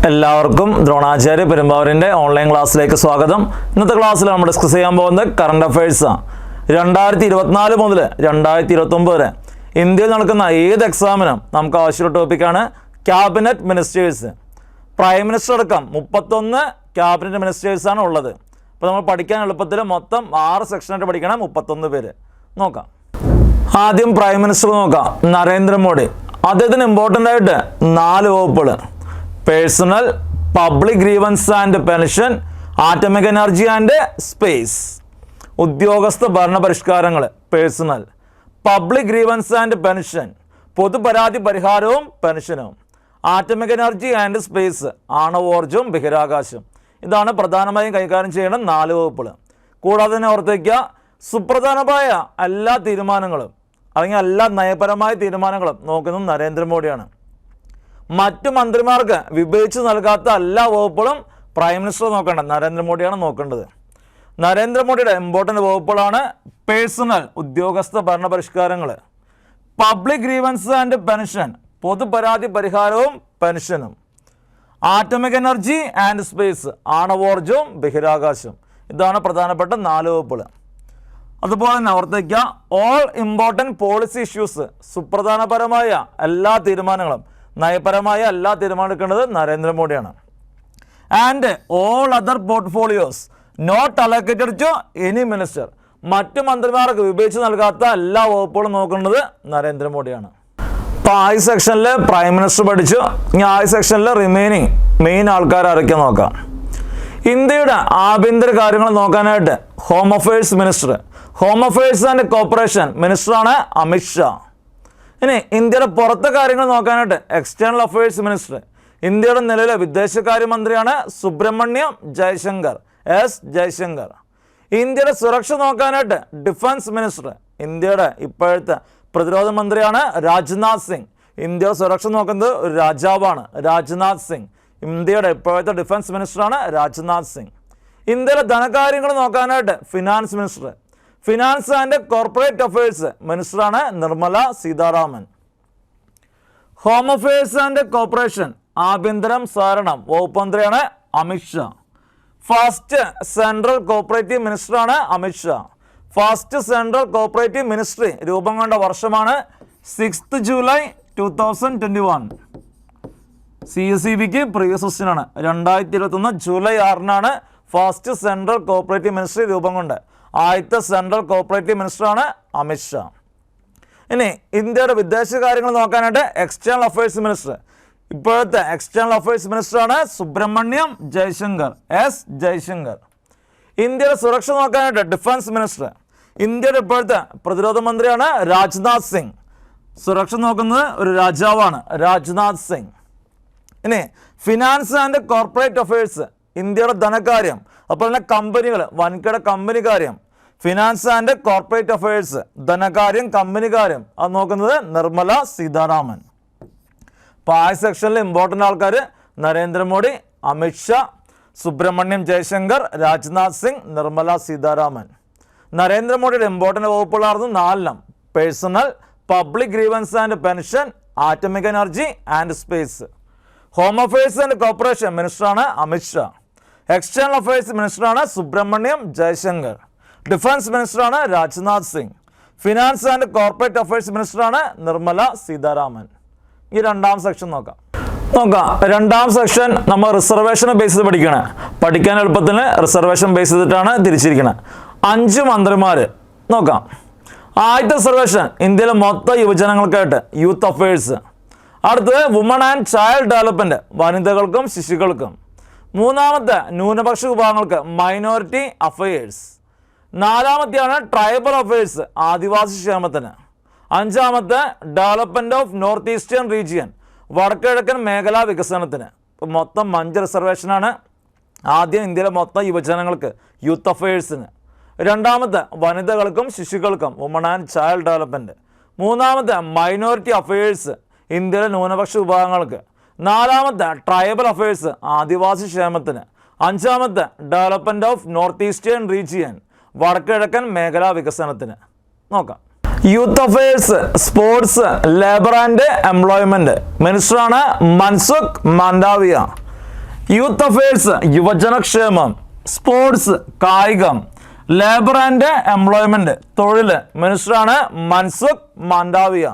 എല്ലാവർക്കും ദ്രോണാചാര്യ പെരുമ്പാവൂരിൻ്റെ ഓൺലൈൻ ക്ലാസ്സിലേക്ക് സ്വാഗതം. ഇന്നത്തെ ക്ലാസ്സിൽ നമ്മൾ ഡിസ്കസ് ചെയ്യാൻ പോകുന്നത് കറണ്ട് അഫയേഴ്സാണ്. 2024 മുതൽ 2029 വരെ ഇന്ത്യയിൽ നടക്കുന്ന ഏത് എക്സാമിനും നമുക്ക് ആവശ്യമുള്ള ടോപ്പിക്കാണ് ക്യാബിനറ്റ് മിനിസ്റ്റേഴ്സ്. പ്രൈം മിനിസ്റ്റർ അടക്കം 31 ക്യാബിനറ്റ് മിനിസ്റ്റേഴ്സാണ് ഉള്ളത്. അപ്പോൾ നമ്മൾ പഠിക്കാൻ എളുപ്പത്തിൽ മൊത്തം 6 സെക്ഷനായിട്ട് പഠിക്കണം, 31 പേര്. നോക്കാം. ആദ്യം പ്രൈം മിനിസ്റ്റർ നോക്കാം. നരേന്ദ്രമോദി. അദ്ദേഹത്തിന് ഇമ്പോർട്ടൻ്റ് ആയിട്ട് 4 വകുപ്പുകൾ: personnel, public grievance and pension, atomic energy and space. ഉദ്യോഗസ്ഥ ഭരണ പരിഷ്കാരങ്ങൾ personnel, public grievance and pension പൊതുപരാതി പരിഹാരവും പെൻഷനും, ആറ്റമിക് എനർജി ആൻഡ് സ്പേസ് ആണവോർജവും ബഹിരാകാശം. ഇതാണ് പ്രധാനമായും കൈകാര്യം ചെയ്യുന്ന 4 വകുപ്പുകൾ. കൂടാതെ തന്നെ ഓർത്തേക്കുക, സുപ്രധാനമായ എല്ലാ തീരുമാനങ്ങളും അല്ലെങ്കിൽ എല്ലാ നയപരമായ തീരുമാനങ്ങളും നോക്കുന്നത് നരേന്ദ്രമോദിയാണ്. മറ്റു മന്ത്രിമാർക്ക് വിഭജിച്ച് നൽകാത്ത എല്ലാ വകുപ്പുകളും പ്രൈം മിനിസ്റ്റർ നോക്കേണ്ടത്, നരേന്ദ്രമോദിയാണ് നോക്കേണ്ടത്. നരേന്ദ്രമോദിയുടെ ഇമ്പോർട്ടൻ്റ് വകുപ്പുകളാണ് പേഴ്സണൽ, ഉദ്യോഗസ്ഥ ഭരണ പരിഷ്കാരങ്ങൾ; പബ്ലിക് ഗ്രീവൻസ് ആൻഡ് പെൻഷൻ, പൊതുപരാതി പരിഹാരവും പെൻഷനും; ആറ്റമിക് എനർജി ആൻഡ് സ്പേസ്, ആണവോർജവും ബഹിരാകാശം. ഇതാണ് പ്രധാനപ്പെട്ട 4 വകുപ്പുകൾ. അതുപോലെ തന്നെ ഓർത്തേക്കുക, ഓൾ ഇമ്പോർട്ടൻറ്റ് പോളിസി ഇഷ്യൂസ്, സുപ്രധാനപരമായ എല്ലാ തീരുമാനങ്ങളും നയപരമായ എല്ലാ തീരുമാനം എടുക്കേണ്ടത് നരേന്ദ്രമോദിയാണ്. And all other portfolios not allocated to any minister, മറ്റു മന്ത്രിമാർക്ക് വിഭജിച്ച് നൽകാത്ത എല്ലാ വകുപ്പുകളും നോക്കേണ്ടത് നരേന്ദ്രമോദിയാണ്. ഇപ്പോൾ ആദ്യ സെക്ഷനിൽ പ്രൈം മിനിസ്റ്റർ പഠിച്ചു. ഇനി ആദ്യ സെക്ഷനിൽ റിമൈനിങ് മെയിൻ ആൾക്കാർ ആരൊക്കെ നോക്കാം. ഇന്ത്യയുടെ ആഭ്യന്തര കാര്യങ്ങൾ നോക്കാനായിട്ട് home affairs minister, home affairs and corporation മിനിസ്റ്ററാണ് അമിത്ഷാ. ഇനി ഇന്ത്യയുടെ പുറത്തെ കാര്യങ്ങൾ നോക്കാനായിട്ട് എക്സ്റ്റേണൽ അഫയേഴ്സ് മിനിസ്റ്റർ, ഇന്ത്യയുടെ നിലവിലെ വിദേശകാര്യമന്ത്രിയാണ് സുബ്രഹ്മണ്യം ജയശങ്കർ, എസ് ജയശങ്കർ. ഇന്ത്യയുടെ സുരക്ഷ നോക്കാനായിട്ട് ഡിഫൻസ് മിനിസ്റ്റർ, ഇന്ത്യയുടെ ഇപ്പോഴത്തെ പ്രതിരോധ മന്ത്രിയാണ് രാജ്നാഥ് സിംഗ്. ഇന്ത്യയുടെ സുരക്ഷ നോക്കുന്നത് ഒരു രാജാവാണ്, രാജ്നാഥ് സിംഗ്. ഇന്ത്യയുടെ ഇപ്പോഴത്തെ ഡിഫൻസ് മിനിസ്റ്ററാണ് രാജ്നാഥ് സിംഗ്. ഇന്ത്യയിലെ ധനകാര്യങ്ങൾ നോക്കാനായിട്ട് finance minister, finance and corporate affairs മിനിസ്റ്ററാണ് Nirmala Sitharaman. Home affairs and corporation, ആഭ്യന്തരം സഹകരണം വകുപ്പ് മന്ത്രിയാണ് അമിത്ഷാ. ഫസ്റ്റ് സെൻട്രൽ കോർപ്പറേറ്റീവ് മിനിസ്റ്ററാണ് അമിത്ഷാ. ഫസ്റ്റ് സെൻട്രൽ കോർപ്പറേറ്റീവ് മിനിസ്ട്രി രൂപം കൊണ്ട വർഷമാണ് 6 ജൂലൈ 2021. CSEBക്ക് പ്രീവിയസ് ക്വസ്റ്റ്യൻ ആണ്. 2021 July 6 first central cooperative ministry രൂപം കൊണ്ട്. ആദ്യത്തെ സെൻട്രൽ കോർപ്പറേറ്റീവ് മിനിസ്റ്ററാണ് അമിത്ഷാ. ഇനി ഇന്ത്യയുടെ വിദേശകാര്യങ്ങൾ നോക്കാനായിട്ട് എക്സ്റ്റേണൽ അഫയേഴ്സ് മിനിസ്റ്റർ, ഇപ്പോഴത്തെ എക്സ്റ്റേണൽ അഫയേഴ്സ് മിനിസ്റ്ററാണ് സുബ്രഹ്മണ്യം ജയശങ്കർ, എസ് ജയശങ്കർ. ഇന്ത്യയുടെ സുരക്ഷ നോക്കാനായിട്ട് ഡിഫൻസ് മിനിസ്റ്റർ, ഇന്ത്യയുടെ ഇപ്പോഴത്തെ പ്രതിരോധ മന്ത്രിയാണ് രാജ്നാഥ് സിംഗ്. സുരക്ഷ നോക്കുന്നത് ഒരു രാജാവാണ്, രാജ്നാഥ് സിംഗ്. ഇനി ഫിനാൻസ് ആൻഡ് കോർപ്പറേറ്റ് അഫയേഴ്സ്, ഇന്ത്യയുടെ ധനകാര്യം, അപ്പോൾ തന്നെ കമ്പനികൾ, വൻകിട കമ്പനി കാര്യം. ഫിനാൻസ് ആൻഡ് കോർപ്പറേറ്റ് അഫയേഴ്സ്, ധനകാര്യം, കമ്പനി കാര്യം, അത് നോക്കുന്നത് നിർമ്മല സീതാരാമൻ. അപ്പോൾ ആ സെക്ഷനിൽ ഇമ്പോർട്ടൻ്റ് ആൾക്കാർ നരേന്ദ്രമോദി, അമിത്ഷാ, സുബ്രഹ്മണ്യം ജയശങ്കർ, രാജ്നാഥ് സിംഗ്, നിർമ്മല സീതാരാമൻ. നരേന്ദ്രമോദിയുടെ ഇമ്പോർട്ടൻ്റ് വകുപ്പുകളായിരുന്നു 4 personnel, public grievance and pension, atomic energy and space. Home affairs and corporation മിനിസ്റ്ററാണ് അമിത്ഷാ. എക്സ്റ്റേണൽ അഫയേഴ്സ് മിനിസ്റ്ററാണ് സുബ്രഹ്മണ്യം ജയശങ്കർ. ഡിഫൻസ് മിനിസ്റ്ററാണ് Rajnath Singh. Finance and corporate affairs മിനിസ്റ്ററാണ് നിർമ്മല സീതാരാമൻ. ഈ 2ാം സെക്ഷൻ നോക്കാം. രണ്ടാം സെക്ഷൻ നമ്മൾ റിസർവേഷനെ ബേസ് ചെയ്ത് പഠിക്കണം. പഠിക്കാൻ എളുപ്പത്തിന് റിസർവേഷൻ ബേസ് ചെയ്തിട്ടാണ് തിരിച്ചിരിക്കുന്നത്. 5 മന്ത്രിമാർ നോക്കാം. ആദ്യത്തെ റിസർവേഷൻ ഇന്ത്യയിലെ മൊത്തം യുവജനങ്ങൾക്കായിട്ട്, യൂത്ത് അഫയേഴ്സ്. അടുത്തത് വുമൺ ആൻഡ് ചൈൽഡ് ഡെവലപ്മെൻറ്റ്, വനിതകൾക്കും ശിശുക്കൾക്കും. 3ാമത്തെ ന്യൂനപക്ഷ വിഭാഗങ്ങൾക്ക്, മൈനോറിറ്റി അഫയേഴ്സ്. 4ാമത്തെയാണ് ട്രൈബൽ അഫയേഴ്സ്, ആദിവാസി ക്ഷേമത്തിന്. 5ാമത്തെ development of north eastern region, വടക്കിഴക്കൻ മേഖലാ വികസനത്തിന്. മൊത്തം 5 റിസർവേഷനാണ്. ആദ്യം ഇന്ത്യയിലെ മൊത്തം യുവജനങ്ങൾക്ക്, യൂത്ത് അഫയേഴ്സിന്. 2ാമത്തെ വനിതകൾക്കും ശിശുക്കൾക്കും, വുമൺ ആൻഡ് ചൈൽഡ് ഡെവലപ്മെൻറ്റ്. 3ാമത്തെ മൈനോറിറ്റി അഫയേഴ്സ്, ഇന്ത്യയിലെ ന്യൂനപക്ഷ വിഭാഗങ്ങൾക്ക്. 4ാമത്തെ ട്രൈബൽ അഫയേഴ്സ്, ആദിവാസി ക്ഷേമത്തിന്. 5ാമത്തെ development of north eastern region, വടക്കിഴക്കൻ മേഖലാ വികസനത്തിന്. നോക്കാം. Youth affairs, sports, labour and employment മിനിസ്റ്ററാണ് മൻസുഖ് മാണ്ഡവ്യ. യൂത്ത് അഫയേഴ്സ് യുവജനക്ഷേമം, സ്പോർട്സ് കായികം, ലേബർ ആൻഡ് എംപ്ലോയ്മെന്റ് തൊഴിൽ മിനിസ്റ്ററാണ് മൻസുഖ് മാണ്ഡവ്യ.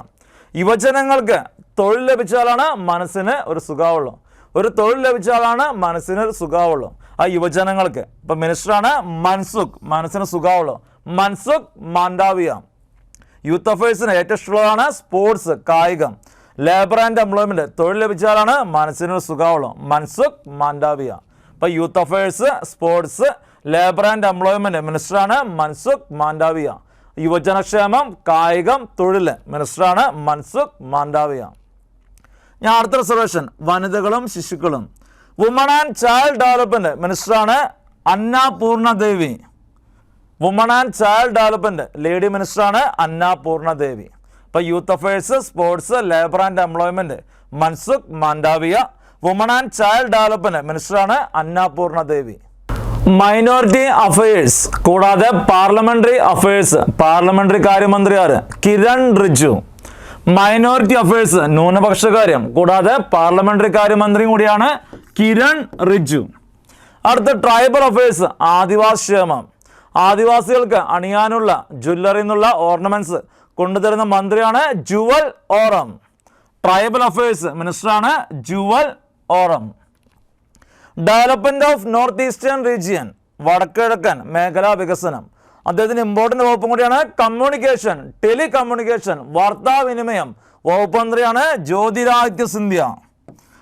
യുവജനങ്ങൾക്ക് തൊഴിൽ ലഭിച്ചാലാണ് മനസ്സിന് ഒരു സുഖമുള്ളൂ. ഒരു തൊഴിൽ ലഭിച്ചാലാണ് മനസ്സിന് ഒരു സുഖമുള്ളൂ ആ യുവജനങ്ങൾക്ക്. ഇപ്പം മിനിസ്റ്ററാണ് മൻസുഖ്, മനസ്സിന് സുഖമുള്ളൂ, മൻസുഖ് മാണ്ഡവ്യ. യൂത്ത് അഫയേഴ്സിന് ഏറ്റവും ഇഷ്ടമുള്ളതാണ് സ്പോർട്സ് കായികം, ലേബർ ആൻഡ് എംപ്ലോയ്മെന്റ് തൊഴിൽ ലഭിച്ചാലാണ് മനസ്സിന് സുഖമുള്ളൂ, മൻസുഖ് മാണ്ഡവ്യ. ഇപ്പം youth affairs, sports, labour and employment മിനിസ്റ്ററാണ് മൻസുഖ് മാണ്ഡവ്യ. യുവജനക്ഷേമം, കായികം, തൊഴിൽ മിനിസ്റ്ററാണ് മൻസുഖ് മാണ്ഡവ്യ. ഞാൻ അടുത്ത റിസർവേഷൻ വനിതകളും ശിശുക്കളും, വുമൺ ആൻഡ് ചൈൽഡ് ഡെവലപ്മെന്റ് മിനിസ്റ്ററാണ് Annapurna Devi. Woman and child development lady മിനിസ്റ്ററാണ് അന്നപൂർണ ദേവി. ഇപ്പോൾ youth affairs, sports, labour and employment Mansukh Mandaviya. Woman and child development മിനിസ്റ്ററാണ് അന്നപൂർണ ദേവി. മൈനോറിറ്റി അഫയേഴ്സ് കൂടാതെ പാർലമെന്ററി അഫയേഴ്സ്, പാർലമെന്ററി കാര്യമന്ത്രി ആര്? കിരൺ റിജ്ജു. മൈനോറിറ്റി അഫയേഴ്സ് ന്യൂനപക്ഷകാര്യം കൂടാതെ പാർലമെന്ററി കാര്യമന്ത്രിയും കൂടിയാണ് കിരൺ റിജ്ജു. അടുത്ത ട്രൈബൽ അഫയേഴ്സ് ആദിവാസി ക്ഷേമം, ആദിവാസികൾക്ക് അണിയാനുള്ള ജ്വല്ലറി എന്നുള്ള ഓർണമെന്റ്സ് കൊണ്ടുതരുന്ന മന്ത്രിയാണ് ജുവൽ ഓറം. ട്രൈബൽ അഫയേഴ്സ് മിനിസ്റ്ററാണ് Jual Oram. Development of north eastern region, വടക്കിഴക്കൻ മേഖലാ വികസനം, അദ്ദേഹത്തിന് ഇമ്പോർട്ടൻ്റ് വകുപ്പും കൂടിയാണ് കമ്മ്യൂണിക്കേഷൻ, ടെലികമ്മ്യൂണിക്കേഷൻ, വാർത്താവിനിമയം വകുപ്പ് മന്ത്രിയാണ് Jyotiraditya Scindia.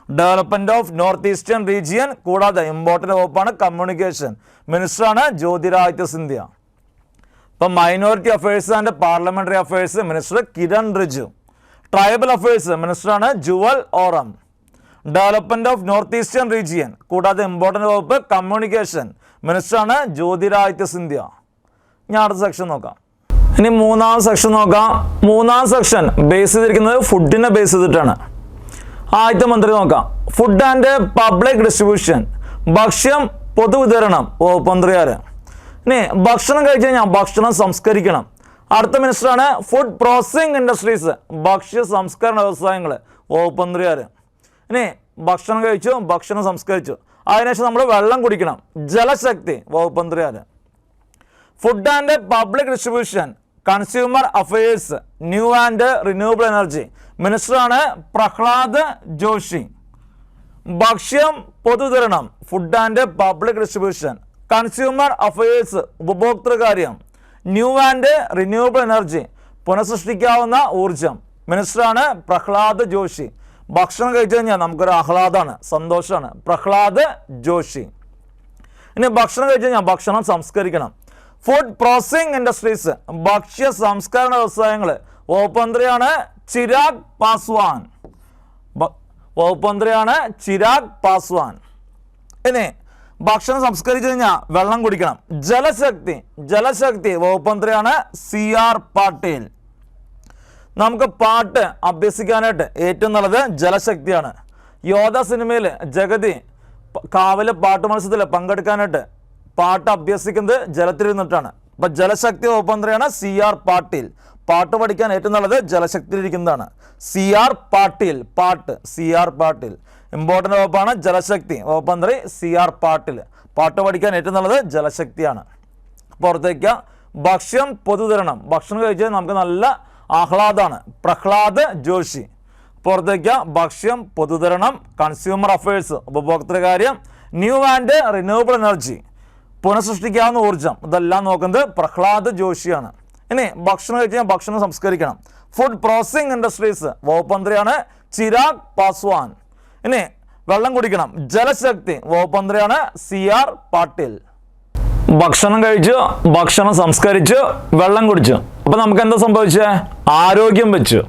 Development of north eastern region കൂടാതെ ഇമ്പോർട്ടൻ്റ് വകുപ്പാണ് കമ്മ്യൂണിക്കേഷൻ, മിനിസ്റ്ററാണ് ജ്യോതിരാദിത്യ സിന്ധ്യ. ഇപ്പം minority affairs and parliamentary affairs minister Kiren Rijiju. Tribal affairs മിനിസ്റ്ററാണ് Jual Oram. Development of north eastern region കൂടാതെ ഇമ്പോർട്ടൻ്റ് വകുപ്പ് കമ്മ്യൂണിക്കേഷൻ, മിനിസ്റ്ററാണ് ജ്യോതിരാദിത്യ സിന്ധ്യ. ഞാൻ അടുത്ത സെക്ഷൻ നോക്കാം. ഇനി മൂന്നാം സെക്ഷൻ നോക്കാം. മൂന്നാം സെക്ഷൻ ബേസ് ചെയ്തിരിക്കുന്നത് ഫുഡിനെ ബേസ് ചെയ്തിട്ടാണ്. ആദ്യത്തെ മന്ത്രി നോക്കാം. ഫുഡ് ആൻഡ് പബ്ലിക് ഡിസ്ട്രിബ്യൂഷൻ, ഭക്ഷ്യം പൊതുവിതരണം വകുപ്പ് മന്ത്രിയാര്? ഇനി ഭക്ഷണം കഴിച്ചു കഴിഞ്ഞാൽ ഭക്ഷണം സംസ്കരിക്കണം, അടുത്ത മിനിസ്റ്ററാണ് ഫുഡ് പ്രോസസിംഗ് ഇൻഡസ്ട്രീസ്, ഭക്ഷ്യ സംസ്കരണ വ്യവസായങ്ങൾ വകുപ്പ് മന്ത്രിയാര്? ഇനി ഭക്ഷണം കഴിച്ചു, ഭക്ഷണം സംസ്കരിച്ചു, അതിനുശേഷം നമ്മൾ വെള്ളം കുടിക്കണം, ജലശക്തി വകുപ്പ് മന്ത്രിയാര്? Food and public distribution, consumer affairs, new and renewable energy, മിനിസ്റ്ററാണ് പ്രഹ്ലാദ് ജോഷി. ഭക്ഷ്യം പൊതുവിതരണം, food and public distribution, consumer affairs ഉപഭോക്തൃകാര്യം, ന്യൂ ആൻഡ് റിന്യൂവബിൾ എനർജി പുനഃസൃഷ്ടിക്കാവുന്ന ഊർജം, മിനിസ്റ്ററാണ് പ്രഹ്ലാദ് ജോഷി. ഭക്ഷണം കഴിച്ചു കഴിഞ്ഞാൽ നമുക്കൊരു ആഹ്ലാദമാണ്, സന്തോഷമാണ്, പ്രഹ്ലാദ് ജോഷി. ഇനി ഭക്ഷണം കഴിച്ചു കഴിഞ്ഞാൽ ഭക്ഷണം സംസ്കരിക്കണം, ഫുഡ് പ്രോസസിംഗ് ഇൻഡസ്ട്രീസ്, ഭക്ഷ്യ സംസ്കരണ വ്യവസായങ്ങൾ വകുപ്പ് മന്ത്രിയാണ് ചിരാഗ് പാസ്വാൻ. വകുപ്പ് മന്ത്രിയാണ് ചിരാഗ് പാസ്വാൻ. ഇനി ഭക്ഷണം സംസ്കരിച്ചു കഴിഞ്ഞാൽ വെള്ളം കുടിക്കണം, ജലശക്തി, ജലശക്തി വകുപ്പ് മന്ത്രിയാണ് CR പാട്ടീൽ. നമുക്ക് പാട്ട് അഭ്യസിക്കാനായിട്ട് ഏറ്റവും നല്ലത് ജലശക്തിയാണ്. യോധ സിനിമയിൽ ജഗതി കാവല് പാട്ട് മത്സരത്തിൽ പങ്കെടുക്കാനായിട്ട് പാട്ട് അഭ്യസിക്കുന്നത് ജലത്തിലിരുന്നിട്ടാണ്. അപ്പം ജലശക്തി വകുപ്പ് മന്ത്രിയാണ് CR പാട്ടീൽ. പാട്ട് പഠിക്കാൻ ഏറ്റവും നല്ലത് ജലശക്തിയിലിരിക്കുന്നതാണ്. CR പാട്ടീൽ, പാട്ട് CR പാട്ടീൽ. ഇമ്പോർട്ടൻ്റ് വകുപ്പാണ് ജലശക്തി വകുപ്പ് മന്ത്രി CR പാട്ടീൽ. പാട്ട് പഠിക്കാൻ ഏറ്റവും നല്ലത് ജലശക്തിയാണ്. പുറത്തേക്ക് ഭക്ഷ്യം പൊതുവിതരണം, ഭക്ഷണം കഴിച്ചാൽ നമുക്ക് നല്ല ആഹ്ലാദമാണ്, പ്രഹ്ലാദ് ജോഷി. പുറത്തേക്ക് ഭക്ഷ്യം പൊതുവിതരണം, കൺസ്യൂമർ അഫയേഴ്സ് ഉപഭോക്തൃകാര്യം, ന്യൂ ആൻഡ് റിന്യൂവബിൾ എനർജി പുനഃസൃഷ്ടിക്കാവുന്ന ഊർജ്ജം, ഇതെല്ലാം നോക്കുന്നത് പ്രഹ്ലാദ് ജോഷിയാണ്. ഇനി ഭക്ഷണം കഴിച്ചാൽ ഭക്ഷണം സംസ്കരിക്കണം, ഫുഡ് പ്രോസസിംഗ് ഇൻഡസ്ട്രീസ് വകുപ്പ് മന്ത്രിയാണ് ചിരാഗ് പാസ്വാൻ. ഇനി വെള്ളം കുടിക്കണം, ജലശക്തി വകുപ്പ് മന്ത്രിയാണ് CR പാട്ടീൽ. ഭക്ഷണം കഴിച്ചു, ഭക്ഷണം സംസ്കരിച്ചു, വെള്ളം കുടിച്ചു, അപ്പം നമുക്ക് എന്താ സംഭവിച്ചത്? ആരോഗ്യം വെച്ചു.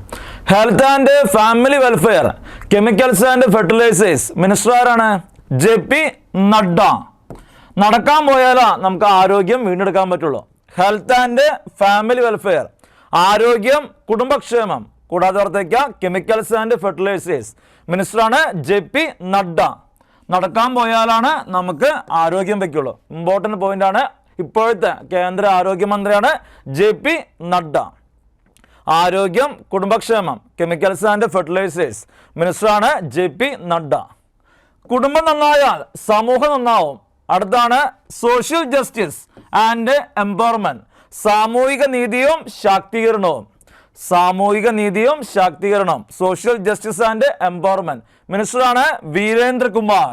Health and family welfare, chemicals and fertilisers minister ആരാണ്? JP നഡ്ഡ. നടക്കാൻ പോയാലാ നമുക്ക് ആരോഗ്യം വീണ്ടെടുക്കാൻ പറ്റുള്ളൂ. ഹെൽത്ത് ആൻഡ് ഫാമിലി വെൽഫെയർ, ആരോഗ്യം, കുടുംബക്ഷേമം കൂടാതെ ഓർത്തേക്ക കെമിക്കൽസ് ആൻഡ് ഫെർട്ടിലൈസേഴ്സ് മിനിസ്റ്ററാണ് JP നഡ്ഡ. നടക്കാൻ പോയാലാണ് നമുക്ക് ആരോഗ്യം വയ്ക്കുള്ളൂ. ഇമ്പോർട്ടൻ്റ് പോയിന്റാണ്. ഇപ്പോഴത്തെ കേന്ദ്ര ആരോഗ്യമന്ത്രിയാണ് JP നഡ്ഡ. ആരോഗ്യം, കുടുംബക്ഷേമം, കെമിക്കൽസ് ആൻഡ് ഫെർട്ടിലൈസേഴ്സ് മിനിസ്റ്ററാണ് JP നഡ്ഡ. കുടുംബം നന്നായാൽ സമൂഹം നന്നാവും. അടുത്താണ് സോഷ്യൽ ജസ്റ്റിസ് ആൻഡ് എംപവർമെന്റ്, സാമൂഹിക നീതിയും ശാക്തീകരണവും. സാമൂഹിക നീതിയും ശാക്തീകരണം, സോഷ്യൽ ജസ്റ്റിസ് ആൻഡ് എംപവർമെന്റ്. മിനിസ്റ്ററാണ് വീരേന്ദ്രകുമാർ.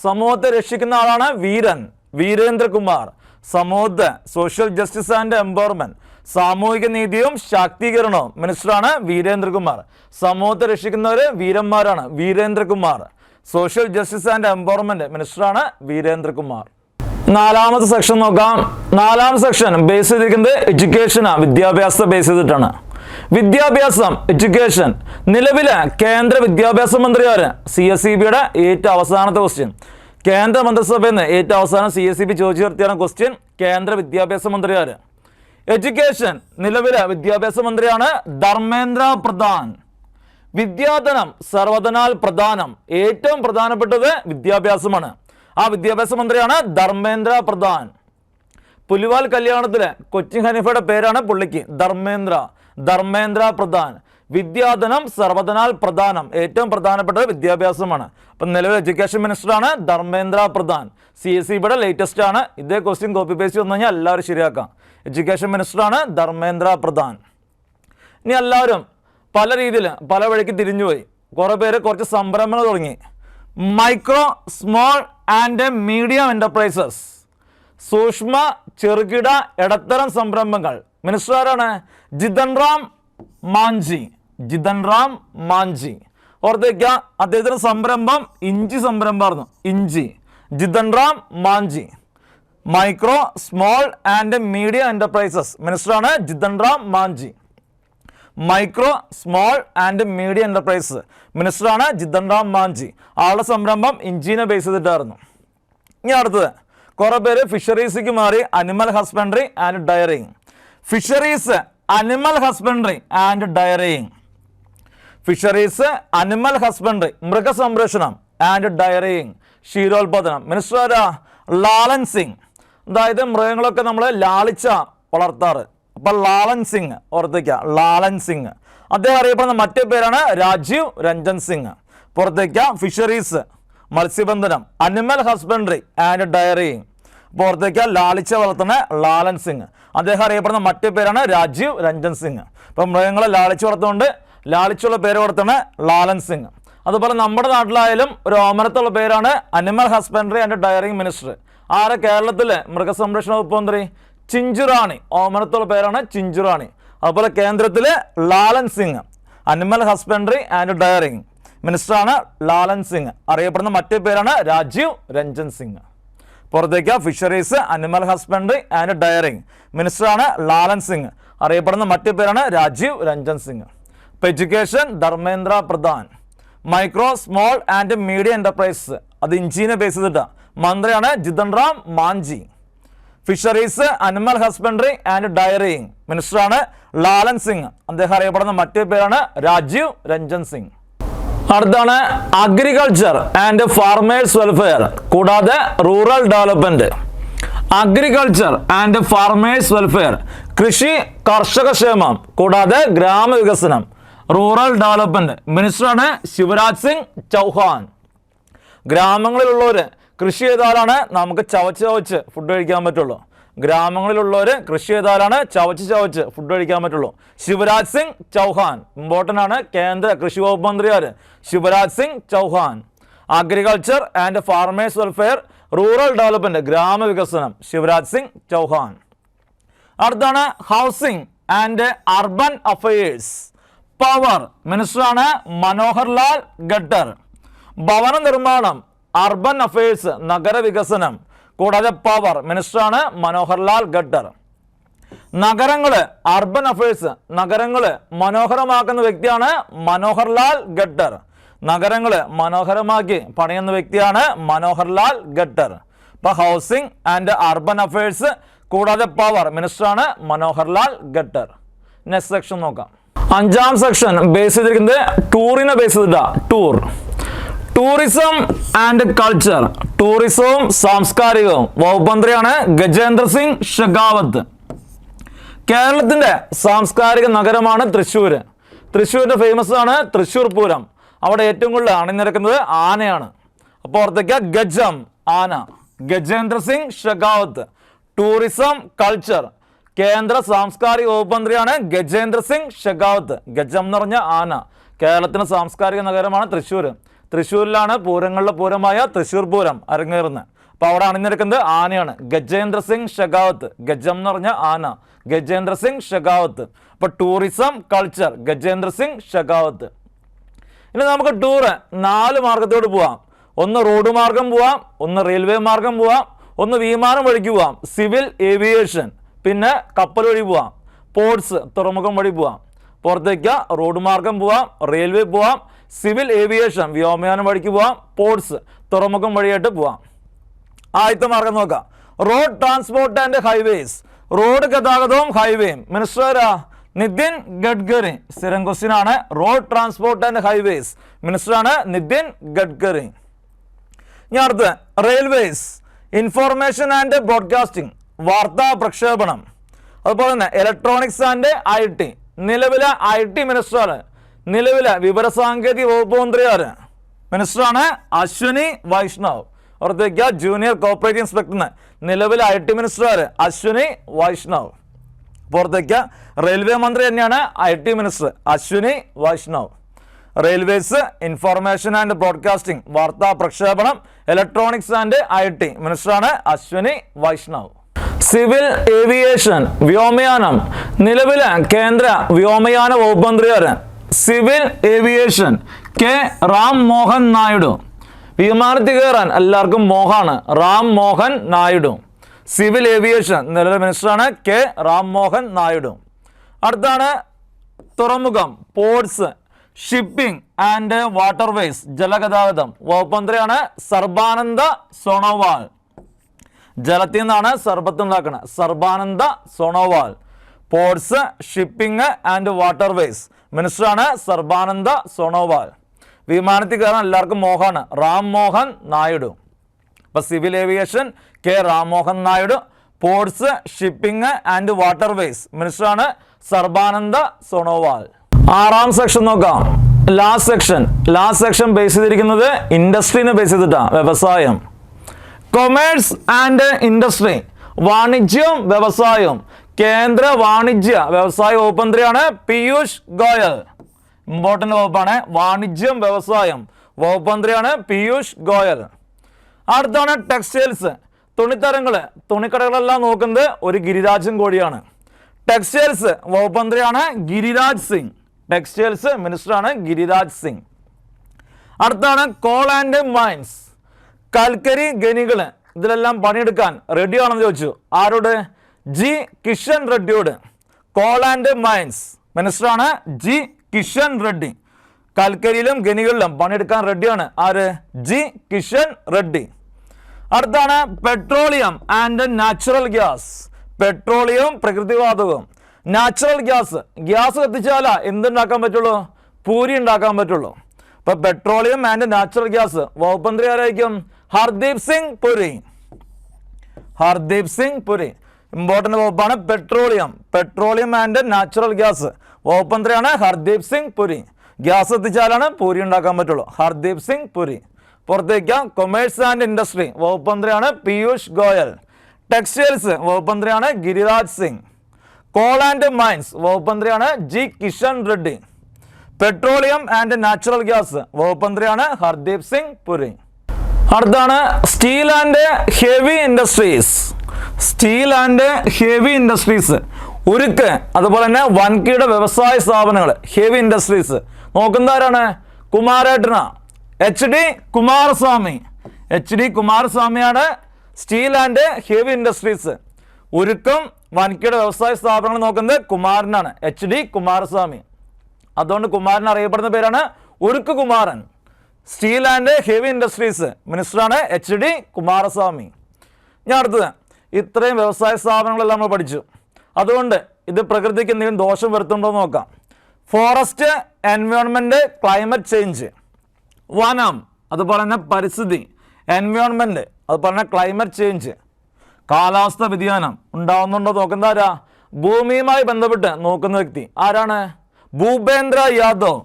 സമൂഹത്തെ രക്ഷിക്കുന്ന ആളാണ് വീരേന്ദ്രകുമാർ. സമൂഹത്തെ സോഷ്യൽ ജസ്റ്റിസ് ആൻഡ് എംപവർമെന്റ്, സാമൂഹിക നീതിയും ശാക്തീകരണവും. മിനിസ്റ്ററാണ് വീരേന്ദ്രകുമാർ. സമൂഹത്തെ രക്ഷിക്കുന്നവര് വീരന്മാരാണ്, Virendra Kumar. Social justice and empowerment, മിനിസ്റ്ററാണ് വീരേന്ദ്രകുമാർ. നാലാമത്തെ സെക്ഷൻ നോക്കാം. നാലാമത്തെ സെക്ഷൻ ബേസ് ചെയ്തിരിക്കുന്നത് എഡ്യൂക്കേഷനാണ്, വിദ്യാഭ്യാസത്തെ ബേസ് ചെയ്തിട്ടാണ്. വിദ്യാഭ്യാസം, എഡ്യൂക്കേഷൻ. നിലവിലെ കേന്ദ്ര വിദ്യാഭ്യാസ മന്ത്രി ആര്? CSEBയുടെ ഏറ്റവും അവസാനത്തെ ക്വസ്റ്റ്യൻ. കേന്ദ്ര മന്ത്രിസഭയിൽ നിന്ന് ഏറ്റവും അവസാനം CSEB ചോദിച്ചു നിർത്തിയാണ് ക്വസ്റ്റ്യൻ. കേന്ദ്ര വിദ്യാഭ്യാസ മന്ത്രി ആര്? എഡ്യൂക്കേഷൻ നിലവിലെ വിദ്യാഭ്യാസ മന്ത്രിയാണ് ധർമ്മേന്ദ്ര പ്രധാൻ. വിദ്യാധനം സർവധനാൽ പ്രധാനം, ഏറ്റവും പ്രധാനപ്പെട്ടത് വിദ്യാഭ്യാസമാണ്. ആ വിദ്യാഭ്യാസ മന്ത്രിയാണ് ധർമ്മേന്ദ്ര പ്രധാൻ. പുലിവാൽ കല്യാണത്തിലെ കൊച്ചിൻ ഹനീഫയുടെ പേരാണ് പുള്ളിക്ക്, ധർമ്മേന്ദ്ര പ്രധാൻ. വിദ്യാധനം സർവധനാൽ പ്രധാനം, ഏറ്റവും പ്രധാനപ്പെട്ടത് വിദ്യാഭ്യാസമാണ്. അപ്പം നിലവിൽ എഡ്യൂക്കേഷൻ മിനിസ്റ്ററാണ് ധർമ്മേന്ദ്ര പ്രധാൻ. CSEBയുടെ ലേറ്റസ്റ്റ് ആണ്. ഇതേ ക്വസ്റ്റ്യൻ കോപ്പി പേസ്റ്റ് വന്നു കഴിഞ്ഞാൽ എല്ലാവരും ശരിയാക്കാം. എഡ്യൂക്കേഷൻ മിനിസ്റ്ററാണ് ധർമ്മേന്ദ്ര പ്രധാൻ. ഇനി എല്ലാവരും പല രീതിയിൽ പല വഴിക്ക് തിരിഞ്ഞുപോയി. കുറേ പേര് കുറച്ച് സംരംഭങ്ങൾ തുടങ്ങി. Micro small and medium enterprises, സൂക്ഷ്മ ചെറുകിട ഇടത്തരം സംരംഭങ്ങൾ. മിനിസ്റ്റർ ആരാണ്? ജിതൻ റാം മാഞ്ചി. ഓർത്തേക്ക, അദ്ദേഹത്തിന്റെ സംരംഭം ഇഞ്ചി സംരംഭമായിരുന്നു, ഇഞ്ചി. Jitan Ram Manjhi. Micro small and medium enterprises, മിനിസ്റ്ററാണ് Jitan Ram Manjhi. Micro small and medium enterprises, മിനിസ്റ്ററാണ് ജിതൻ റാം മാഞ്ചി. ആളുടെ സംരംഭം ഇഞ്ചിനെ ബേസ് ചെയ്തിട്ടായിരുന്നു. ഇനി അടുത്തത് കുറേ പേര് ഫിഷറീസിക്ക് മാറി, animal husbandry and dairying. Fisheries, animal husbandry and dairying. Fisheries, animal husbandry, മൃഗസംരക്ഷണം, ആൻഡ് ഡയറിങ്, ക്ഷീരോത്പാദനം. മിനിസ്റ്റർ ആരാ? ലാലൻ സിംഗ്. അതായത് മൃഗങ്ങളൊക്കെ നമ്മൾ ലാളിച്ച വളർത്താറ്. അപ്പം ലാലൻ സിംഗ് ഓർത്തേക്ക, ലാലൻ സിംഗ്. അദ്ദേഹം അറിയപ്പെടുന്ന മറ്റേ പേരാണ് രാജീവ് രഞ്ജൻ സിംഗ്. പുറത്തേക്ക ഫിഷറീസ്, മത്സ്യബന്ധനം, അനിമൽ ഹസ്ബൻഡറി ആൻഡ് ഡയറിങ്. പുറത്തേക്ക ലാളിച്ച വളർത്തുന്ന ലാലൻ സിംഗ്. അദ്ദേഹം അറിയപ്പെടുന്ന മറ്റേ പേരാണ് രാജീവ് രഞ്ജൻ സിംഗ്. അപ്പം മൃഗങ്ങളെ ലാളിച്ച് വളർത്തുകൊണ്ട് ലാളിച്ചുള്ള പേര് കൊടുത്താണ് ലാലൻ സിംഗ്. അതുപോലെ നമ്മുടെ നാട്ടിലായാലും ഒരു ഓമനത്തുള്ള പേരാണ് animal husbandry and dairying minister. ആരെ? കേരളത്തിലെ മൃഗസംരക്ഷണ വകുപ്പ് മന്ത്രി ചിഞ്ചുറാണി. ഓമനത്തുള്ള പേരാണ് ചിഞ്ചുറാണി. അതുപോലെ കേന്ദ്രത്തിലെ Lalan Singh, animal husbandry and dairying മിനിസ്റ്ററാണ് ലാലൻ സിംഗ്. അറിയപ്പെടുന്ന മറ്റേ പേരാണ് രാജീവ് രഞ്ജൻ സിംഗ്. പുറത്തേക്ക് fisheries, animal husbandry and dairying മിനിസ്റ്ററാണ് ലാലൻ സിംഗ്. അറിയപ്പെടുന്ന മറ്റേ പേരാണ് രാജീവ് രഞ്ജൻ സിംഗ്. ഇപ്പം education Dharmendra Pradhan. Micro small and medium enterprises, അത് ഇഞ്ചിനെ ബേസ് ചെയ്തിട്ടാണ്, മന്ത്രിയാണ് Jitan Ram Manjhi. Fisheries, animal husbandry and dairying മിനിസ്റ്ററാണ് ലാലൻ സിംഗ്. അദ്ദേഹം അറിയപ്പെടുന്ന മറ്റേ പേരാണ് രാജീവ് രഞ്ജൻ സിംഗ്. അടുത്താണ് അഗ്രികൾച്ചർ ആൻഡ് ഫാർമേഴ്സ് വെൽഫെയർ, കൂടാതെ rural development. Agriculture and farmers welfare, കൃഷി കർഷക ക്ഷേമം, കൂടാതെ ഗ്രാമവികസനം, റൂറൽ ഡെവലപ്മെന്റ്. മിനിസ്റ്ററാണ് ശിവരാജ് സിംഗ് ചൗഹാൻ. ഗ്രാമങ്ങളിലുള്ളവർ കൃഷി ചെയ്താലാണ് നമുക്ക് ചവച്ച് ഫുഡ് കഴിക്കാൻ പറ്റുള്ളൂ. ഗ്രാമങ്ങളിലുള്ളവർ കൃഷി ചെയ്താലാണ് ചവച്ച് ഫുഡ് കഴിക്കാൻ പറ്റുള്ളൂ. ശിവരാജ് സിംഗ് ചൗഹാൻ ഇമ്പോർട്ടൻ്റ് ആണ്. കേന്ദ്ര കൃഷി വകുപ്പ് മന്ത്രിയാര്? Shivraj Singh Chouhan. Agriculture and farmers welfare, rural development, ഗ്രാമവികസനം, ശിവരാജ് സിംഗ് ചൗഹാൻ. അടുത്താണ് housing and urban affairs, power. മിനിസ്റ്ററാണ് മനോഹർ ലാൽ ഖട്ടർ. ഭവന നിർമ്മാണം, അർബൻ അഫയേഴ്സ്, നഗരവികസനം, കൂടാതെ പവർ. മിനിസ്റ്ററാണ് മനോഹർ ലാൽ ഖട്ടർ. നഗരങ്ങള്, അർബൻ അഫയേഴ്സ്, നഗരങ്ങള് മനോഹരമാക്കുന്ന വ്യക്തിയാണ് മനോഹർ ലാൽ ഖട്ടർ. നഗരങ്ങള് മനോഹരമാക്കി പണിയുന്ന വ്യക്തിയാണ് മനോഹർ ലാൽ ഖട്ടർ. ഇപ്പൊ ഹൗസിംഗ് ആൻഡ് അർബൻ അഫയേഴ്സ് കൂടാതെ പവർ, മിനിസ്റ്ററാണ് മനോഹർ ലാൽ ഖട്ടർ. നെക്സ്റ്റ് സെക്ഷൻ നോക്കാം. അഞ്ചാം സെക്ഷൻ ബേസ് ചെയ്തിരിക്കുന്നത് ടൂറിനെ ബേസ് ചെയ്തിട്ടാ. ടൂറിസം ആൻഡ് കൾച്ചർ, ടൂറിസവും സാംസ്കാരികവും. വകുപ്പ് മന്ത്രിയാണ് ഗജേന്ദ്ര സിംഗ് ഷെഖാവത്ത്. കേരളത്തിന്റെ സാംസ്കാരിക നഗരമാണ് തൃശ്ശൂർ. തൃശ്ശൂരിന്റെ ഫേമസ് ആണ് തൃശ്ശൂർ പൂരം. അവിടെ ഏറ്റവും കൂടുതൽ അണിനിരക്കുന്നത് ആനയാണ്. അപ്പോൾ ഓർത്തേക്ക ഗജം ആന. ഗജേന്ദ്ര സിംഗ് ഷെഖാവത്ത്. ടൂറിസം കൾച്ചർ കേന്ദ്ര സാംസ്കാരിക വകുപ്പ് മന്ത്രിയാണ് ഗജേന്ദ്ര സിംഗ് ഷെഖാവത്ത്. ഗജം എന്ന് പറഞ്ഞ ആന. കേരളത്തിന് സാംസ്കാരിക നഗരമാണ് തൃശ്ശൂർ. തൃശ്ശൂരിലാണ് പൂരങ്ങളുടെ പൂരമായ തൃശ്ശൂർ പൂരം അരങ്ങേറുന്നത്. അപ്പോൾ അവിടെ അണിനിരക്കുന്നത് ആനയാണ്. ഗജേന്ദ്ര സിംഗ് ഷെഖാവത്ത്. ഗജം എന്ന് പറഞ്ഞ ആന. ഗജേന്ദ്ര സിംഗ് ഷെഖാവത്ത്. അപ്പോൾ ടൂറിസം കൾച്ചർ ഗജേന്ദ്ര സിംഗ് ഷെഖാവത്ത്. ഇനി നമുക്ക് ടൂറ് 4 മാർഗത്തോട് പോവാം. ഒന്ന് റോഡ് മാർഗം പോവാം, ഒന്ന് റെയിൽവേ മാർഗം പോവാം, ഒന്ന് വിമാനം വഴിക്ക് പോവാം, സിവിൽ ഏവിയേഷൻ, പിന്നെ കപ്പൽ വഴി പോവാം, പോർട്സ് തുറമുഖം വഴി പോവാം. പുറത്തേക്ക് റോഡ് മാർഗം പോവാം, റെയിൽവേ പോവാം, സിവിൽ ഏവിയേഷൻ വ്യോമയാനം വഴിക്ക് പോവാം, പോർട്സ് തുറമുഖം വഴിയായിട്ട് പോവാം. ആദ്യത്തെ മാർഗം നോക്കാം. Road transport and highways. Road ഗതാഗതവും ഹൈവേയും മിനിസ്റ്റർ നിതിൻ ഗഡ്കരി. സ്ഥിരം ക്വസ്റ്റ്യൻ ആണ്. റോഡ് ട്രാൻസ്പോർട്ട് ആൻഡ് ഹൈവേസ് മിനിസ്റ്ററാണ് നിതിൻ ഗഡ്കരി. ഇനി അടുത്ത് റെയിൽവേസ്, ഇൻഫോർമേഷൻ ആൻഡ് ബ്രോഡ്കാസ്റ്റിംഗ് വാർത്താ പ്രക്ഷേപണം. അതുപോലെ തന്നെ ഇലക്ട്രോണിക്സ് ആൻഡ് IT. നിലവിലെ IT മിനിസ്റ്ററാണ്. നിലവിലെ വിവരസാങ്കേതിക വകുപ്പ് മന്ത്രിയാണ് മിനിസ്റ്ററാണ് അശ്വിനി വൈഷ്ണവ്. ഓർത്തേക്ക ജൂനിയർ കോർപ്പറേറ്റ് ഇൻസ്പെക്ടറിന് നിലവിലെ IT മിനിസ്റ്റർ അശ്വിനി വൈഷ്ണവ്. പുറത്തേക്ക റെയിൽവേ മന്ത്രി തന്നെയാണ് IT മിനിസ്റ്റർ Ashwini Vaishnaw. Railways, information and broadcasting വാർത്താ പ്രക്ഷേപണം, ഇലക്ട്രോണിക്സ് ആൻഡ് IT മിനിസ്റ്ററാണ് അശ്വിനി വൈഷ്ണവ്. സിവിൽ ഏവിയേഷൻ വ്യോമയാനം നിലവിലെ കേന്ദ്ര വ്യോമയാന വകുപ്പ് മന്ത്രിയാണ് civil aviation K Ram Mohan Naidu. വിമാനത്തിൽ കയറാൻ എല്ലാവർക്കും മോഹാണ്. റാം മോഹൻ നായിഡു. സിവിൽ ഏവിയേഷൻ നിലവിലെ മിനിസ്റ്ററാണ് കെ റാം മോഹൻ നായിഡു. അടുത്താണ് തുറമുഖം, പോർട്സ്, ഷിപ്പിംഗ് ആൻഡ് വാട്ടർവേസ് ജലഗതാഗതം വകുപ്പ് മന്ത്രിയാണ് സർബാനന്ദ സോണോവാൾ. ജലത്തിൽ നിന്നാണ് സർബത്ത് ഉണ്ടാക്കുന്നത്. Sarbananda Sonowal. Ports, shipping and waterways മിനിസ്റ്ററാണ് സർബാനന്ദ സോണോവാൾ. വിമാനത്തിൽ കയറാൻ എല്ലാവർക്കും മോഹാണ്. റാം മോഹൻ നായിഡു. അപ്പോൾ civil aviation K Ram Mohan Naidu. Ports, shipping and waterways മിനിസ്റ്ററാണ് സർബാനന്ദ സോണോവാൾ. 6ാം സെക്ഷൻ നോക്കാം. ലാസ്റ്റ് സെക്ഷൻ ബേസ് ചെയ്തിരിക്കുന്നത് ഇൻഡസ്ട്രീനെ ബേസ് ചെയ്തിട്ടാണ്. വ്യവസായം, കൊമേഴ്സ് ആൻഡ് ഇൻഡസ്ട്രി വാണിജ്യവും വ്യവസായവും. കേന്ദ്ര വാണിജ്യ വ്യവസായ വകുപ്പ് മന്ത്രിയാണ് പീയൂഷ് ഗോയൽ. ഇമ്പോർട്ടൻ്റ് വകുപ്പാണ്. വാണിജ്യം വ്യവസായം വകുപ്പ് മന്ത്രിയാണ് പീയൂഷ് ഗോയൽ. അടുത്താണ് ടെക്സ്റ്റൈൽസ്, തുണിത്തരങ്ങൾ. തുണിക്കടകളെല്ലാം നോക്കുന്നത് ഒരു ഗിരിരാജൻ കോടിയാണ്. ടെക്സ്റ്റൈൽസ് വകുപ്പ് മന്ത്രിയാണ് ഗിരിരാജ് സിംഗ്. ടെക്സ്റ്റൈൽസ് മിനിസ്റ്ററാണ് ഗിരിരാജ് സിംഗ്. അടുത്താണ് കോൾ ആൻഡ് മൈൻസ്, കൽക്കരി ഖനികൾ. ഇതിലെല്ലാം പണിയെടുക്കാൻ റെഡിയാണെന്ന് ചോദിച്ചു. ആരോട്? ജി കിഷൻ റെഡ്ഡിയോട്. കോൾ ആൻഡ് മൈൻസ് മിനിസ്റ്ററാണ് ജി കിഷൻ റെഡ്ഡി. കൽക്കരിയിലും ഖനികളിലും പണിയെടുക്കാൻ റെഡിയാണ്. ആര്? ജി കിഷൻ റെഡ്ഡി. അടുത്താണ് petroleum and natural gas. Petroleum പ്രകൃതിവാതകവും നാച്ചുറൽ ഗ്യാസ്. ഗ്യാസ് കത്തിച്ചാലാ എന്തുണ്ടാക്കാൻ പറ്റുള്ളൂ? പൂരി ഉണ്ടാക്കാൻ പറ്റുള്ളൂ. അപ്പൊ പെട്രോളിയം ആൻഡ് നാച്ചുറൽ ഗ്യാസ് വകുപ്പ് മന്ത്രി ആരായിരിക്കും? ഹർദീപ് സിംഗ് പുരി. ഹർദീപ് സിംഗ് പുരി. ഇമ്പോർട്ടൻ്റ് വകുപ്പാണ് പെട്രോളിയം ആൻഡ് നാച്ചുറൽ ഗ്യാസ് വകുപ്പ് മന്ത്രിയാണ് ഹർദീപ് സിംഗ് പുരി. ഗ്യാസ് എത്തിച്ചാലാണ് പൂരി ഉണ്ടാക്കാൻ പറ്റുള്ളൂ. ഹർദീപ് സിംഗ് പുരി. പുറത്തേക്ക് കൊമേഴ്സ് ആൻഡ് ഇൻഡസ്ട്രി വകുപ്പ് മന്ത്രിയാണ് പീയൂഷ് ഗോയൽ. ടെക്സ്റ്റൈൽസ് വകുപ്പ് മന്ത്രിയാണ് Giriraj Singh. Coal and mines വകുപ്പ് മന്ത്രിയാണ് G Kishan Reddy. Petroleum and natural gas വകുപ്പ് മന്ത്രിയാണ് ഹർദീപ് സിംഗ് പുരി. അടുത്താണ് steel and heavy industries. Steel and heavy industries ഉരുക്ക്, അതുപോലെ തന്നെ വൻകിട വ്യവസായ സ്ഥാപനങ്ങൾ, ഹെവി ഇൻഡസ്ട്രീസ്. നോക്കുന്നവരാണ്? കുമാരേട്ടന, HD കുമാരസ്വാമി. HD കുമാരസ്വാമിയാണ് സ്റ്റീൽ ആൻഡ് ഹെവി ഇൻഡസ്ട്രീസ്. ഉരുക്കും വൻകിട വ്യവസായ സ്ഥാപനങ്ങൾ നോക്കുന്നത് കുമാരനാണ്, HD കുമാരസ്വാമി. അതുകൊണ്ട് കുമാരൻ അറിയപ്പെടുന്ന പേരാണ് ഉരുക്ക് Kumaran. Steel and heavy industries മിനിസ്റ്ററാണ് HD കുമാരസ്വാമി. ഞാൻ അടുത്തത്, ഇത്രയും വ്യവസായ സ്ഥാപനങ്ങളെല്ലാം നമ്മൾ പഠിച്ചു. അതുകൊണ്ട് ഇത് പ്രകൃതിക്ക് എന്തെങ്കിലും ദോഷം വരുത്തുന്നുണ്ടോ എന്ന് നോക്കാം. Forest, environment, climate change. വനം, അതുപോലെ തന്നെ പരിസ്ഥിതി. എൻവയോൺമെൻറ്റ്, അതുപോലെ തന്നെ ക്ലൈമറ്റ് ചേഞ്ച്. കാലാവസ്ഥ വ്യതിയാനം ഉണ്ടാവുന്നുണ്ടോ നോക്കുന്ന ആരാ? ഭൂമിയുമായി ബന്ധപ്പെട്ട് നോക്കുന്ന വ്യക്തി ആരാണ്? Bhupender Yadav.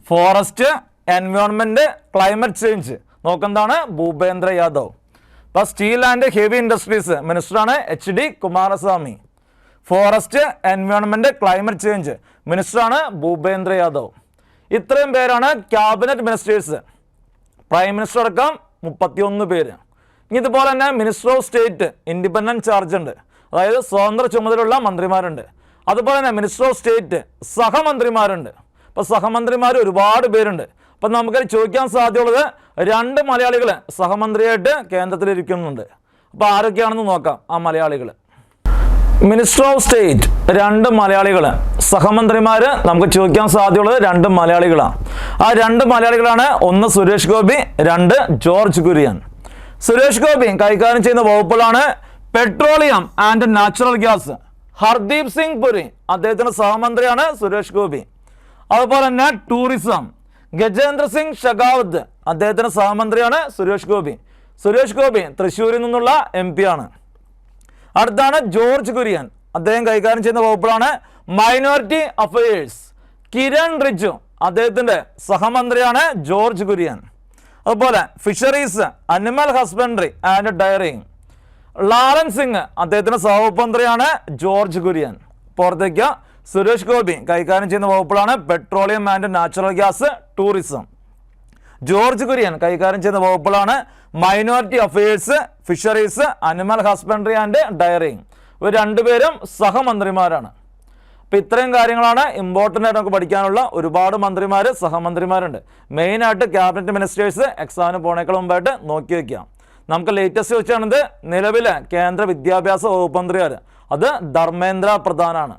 Forest, environment climate change നോക്കുന്നതാണ് ഭൂപേന്ദ്ര യാദവ്. ഇപ്പോൾ സ്റ്റീൽ ആൻഡ് ഹെവി ഇൻഡസ്ട്രീസ് മിനിസ്റ്ററാണ് HD Kumaraswamy. Forest environment climate change മിനിസ്റ്ററാണ് ഭൂപേന്ദ്ര യാദവ്. ഇത്രയും പേരാണ് ക്യാബിനറ്റ് മിനിസ്റ്റേഴ്സ്. പ്രൈം മിനിസ്റ്റർ അടക്കം 31 പേര്. ഇനി ഇതുപോലെ തന്നെ minister of state independent charge ഉണ്ട്, അതായത് സ്വതന്ത്ര ചുമതലയുള്ള മന്ത്രിമാരുണ്ട്. അതുപോലെ തന്നെ മിനിസ്റ്റർ ഓഫ് സ്റ്റേറ്റ് സഹമന്ത്രിമാരുണ്ട്. അപ്പോൾ സഹമന്ത്രിമാർ ഒരുപാട് പേരുണ്ട്. അപ്പം നമുക്ക് ചോദിക്കാൻ സാധ്യതയുള്ളത് 2 മലയാളികൾ സഹമന്ത്രിയായിട്ട് കേന്ദ്രത്തിലിരിക്കുന്നുണ്ട്. അപ്പോൾ ആരൊക്കെയാണെന്ന് നോക്കാം. ആ മലയാളികൾ മിനിസ്റ്റർ ഓഫ് സ്റ്റേറ്റ് 2 മലയാളികൾ, സഹമന്ത്രിമാർ നമുക്ക് ചോദിക്കാൻ സാധ്യതയുള്ളത് 2 മലയാളികളാണ്. ആ 2 മലയാളികളാണ്, ഒന്ന് സുരേഷ് ഗോപി, 2 ജോർജ് കുര്യൻ. സുരേഷ് ഗോപി കൈകാര്യം ചെയ്യുന്ന വകുപ്പുകളാണ് petroleum and natural gas. Hardeep Singh Puri അദ്ദേഹത്തിൻ്റെ സഹമന്ത്രിയാണ് സുരേഷ് ഗോപി. അതുപോലെ തന്നെ ടൂറിസം ഗജേന്ദ്ര സിംഗ് ഷെഖാവത്ത് അദ്ദേഹത്തിൻ്റെ സഹമന്ത്രിയാണ് സുരേഷ് ഗോപി. സുരേഷ് ഗോപി തൃശ്ശൂരിൽ നിന്നുള്ള MP ആണ്. അടുത്താണ് ജോർജ് കുര്യൻ, അദ്ദേഹം കൈകാര്യം ചെയ്യുന്ന വകുപ്പുകളാണ് മൈനോറിറ്റി അഫയേഴ്സ്. കിരൺ റിജു അദ്ദേഹത്തിൻ്റെ സഹമന്ത്രിയാണ് ജോർജ് കുര്യൻ. അതുപോലെ fisheries, animal husbandry and dairying. Lalan Singh അദ്ദേഹത്തിൻ്റെ സഹവകുപ്പ് മന്ത്രിയാണ് ജോർജ് കുര്യൻ. പുറത്തേക്ക് സുരേഷ് ഗോപി കൈകാര്യം ചെയ്യുന്ന വകുപ്പുകളാണ് petroleum and natural gas, tourism. George Kurian കൈകാര്യം ചെയ്യുന്ന വകുപ്പുകളാണ് minority affairs, fisheries, animal husbandry and dairying. ഇവർ 2 പേരും സഹമന്ത്രിമാരാണ്. അപ്പോൾ ഇത്രയും കാര്യങ്ങളാണ് ഇമ്പോർട്ടൻ്റ് ആയിട്ട് നമുക്ക് പഠിക്കാനുള്ള. ഒരുപാട് മന്ത്രിമാർ, സഹമന്ത്രിമാരുണ്ട്. മെയിനായിട്ട് ക്യാബിനറ്റ് മിനിസ്റ്റേഴ്സ് എക്സാമിന് പോണേക്കാൾ മുമ്പായിട്ട് നോക്കി വയ്ക്കാം. നമുക്ക് ലേറ്റസ്റ്റ് വെച്ചാണിത് നിലവിലെ കേന്ദ്ര വിദ്യാഭ്യാസ വകുപ്പ് മന്ത്രിയാർ, അത് ധർമ്മേന്ദ്ര പ്രധാനാണ്.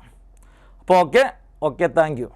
അപ്പോൾ ഓക്കെ, താങ്ക് യു.